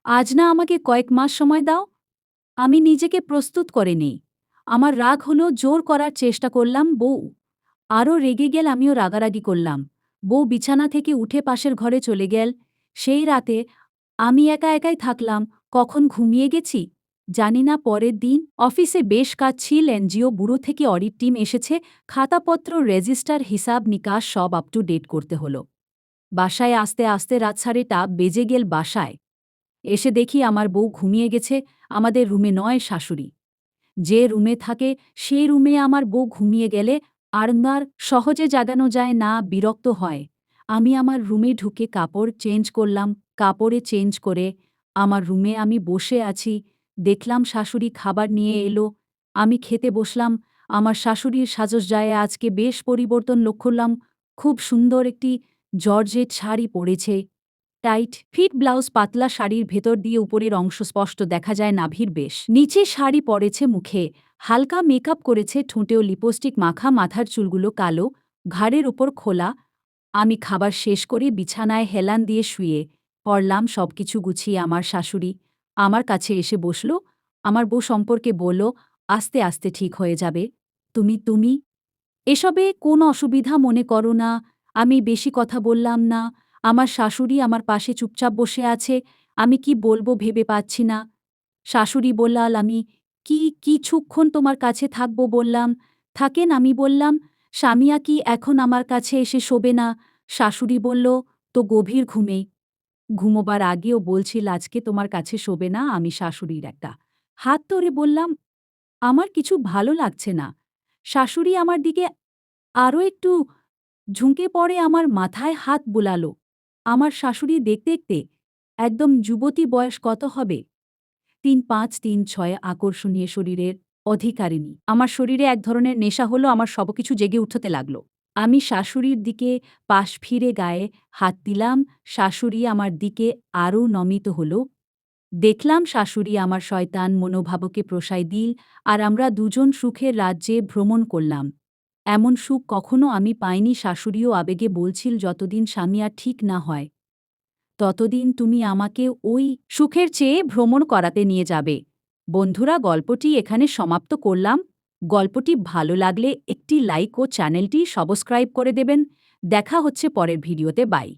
আজ না আমাকে কয়েক মাস সময় দাও। আমি নিজেকে প্রস্তুত করে নেই। আমার রাগ হলো, জোর করার চেষ্টা করলাম। বউ আরও রেগে গেল, আমিও রাগারাগি করলাম। বউ বিছানা থেকে উঠে পাশের ঘরে চলে গেল। সেই রাতে আমি একা একাই থাকলাম। কখন ঘুমিয়ে গেছি জানি না। পরের দিন অফিসে বেশ কাজ ছিল। এনজিও ব্যুরো থেকে অডিট টিম এসেছে। খাতাপত্র, রেজিস্টার, হিসাব নিকাশ সব আপ টু ডেট করতে হলো। বাসায় আসতে আসতে রাত 8:30 বেজে গেল। বাসায় এসে দেখি আমার বউ ঘুমিয়ে গেছে। আমাদের রুমে নয়, শাশুড়ি যে রুমে থাকে সেই রুমে আমার বউ ঘুমিয়ে গেলে আর সহজে জাগানো যায় না, বিরক্ত হয়। আমি আমার রুমে ঢুকে কাপড় চেঞ্জ করলাম। কাপড়ে চেঞ্জ করে আমার রুমে আমি বসে আছি। দেখলাম শাশুড়ি খাবার নিয়ে এলো। আমি খেতে বসলাম। আমার শাশুড়ির সাজসজ্জায় আজকে বেশ পরিবর্তন লক্ষ্য করলাম। খুব সুন্দর একটি জর্জেট শাড়ি পরেছে। টাইট ফিট ব্লাউজ, পাতলা শাড়ির ভেতর দিয়ে উপরের অংশ স্পষ্ট দেখা যায়, নাভির বেশ নিচে শাড়ি পরেছে। মুখে হালকা মেকআপ করেছে, ঠোঁটেও লিপস্টিক মাখা, মাথার চুলগুলো কালো, ঘাড়ের উপর খোলা। আমি খাবার শেষ করে বিছানায় হেলান দিয়ে শুয়ে পড়লাম। সবকিছু গুছিয়ে আমার শাশুড়ি আমার কাছে এসে বসল। আমার বউ সম্পর্কে বলল, আস্তে আস্তে ঠিক হয়ে যাবে। তুমি এসবে কোনো অসুবিধা মনে করো না। আমি বেশি কথা বললাম না। আমার শাশুড়ি আমার পাশে চুপচাপ বসে আছে। আমি কি বলবো ভেবে পাচ্ছি না। শাশুড়ি বললাল, আমি কিছুক্ষণ তোমার কাছে থাকবো বললাম। থাকেন, আমি বললাম। স্বামীয়া কি এখন আমার কাছে এসে শোবে না? শাশুড়ি বলল, তো গভীর ঘুমে ঘুমোবার আগেও বলছিল আজকে তোমার কাছে শোবে না। আমি শাশুড়ির একটা হাত ধরে বললাম, আমার কিছু ভালো লাগছে না। শাশুড়ি আমার দিকে আরও একটু ঝুঁকে পড়ে আমার মাথায় হাত বুলালো। আমার শাশুড়ি দেখতে দেখতে একদম যুবতী, বয়স কত হবে? ৩-৫-৩-৬, আকর্ষণীয় শরীরের অধিকারিণী। আমার শরীরে এক ধরনের নেশা হলো, আমার সবকিছু জেগে উঠতে লাগল। আমি শাশুড়ির দিকে পাশ ফিরে গায়ে হাত দিলাম। শাশুড়ি আমার দিকে আরও নমিত হল। দেখলাম শাশুড়ি আমার শয়তান মনোভাবকে প্রশ্রয় দিল, আর আমরা দুজন সুখের রাজ্যে ভ্রমণ করলাম। এমন সুখ কখনো আমি পাইনি। শাশুড়িও আবেগে বলছিল, যতদিন স্বামী আর ঠিক না হয় ততদিন তুমি আমাকে ওই সুখের চেয়ে ভ্রমণ করাতে নিয়ে যাবে। বন্ধুরা, গল্পটি এখানে সমাপ্ত করলাম। গল্পটি ভালো লাগলে একটি লাইক ও চ্যানেলটি সাবস্ক্রাইব করে দেবেন। দেখা হচ্ছে পরের ভিডিওতে। বাই।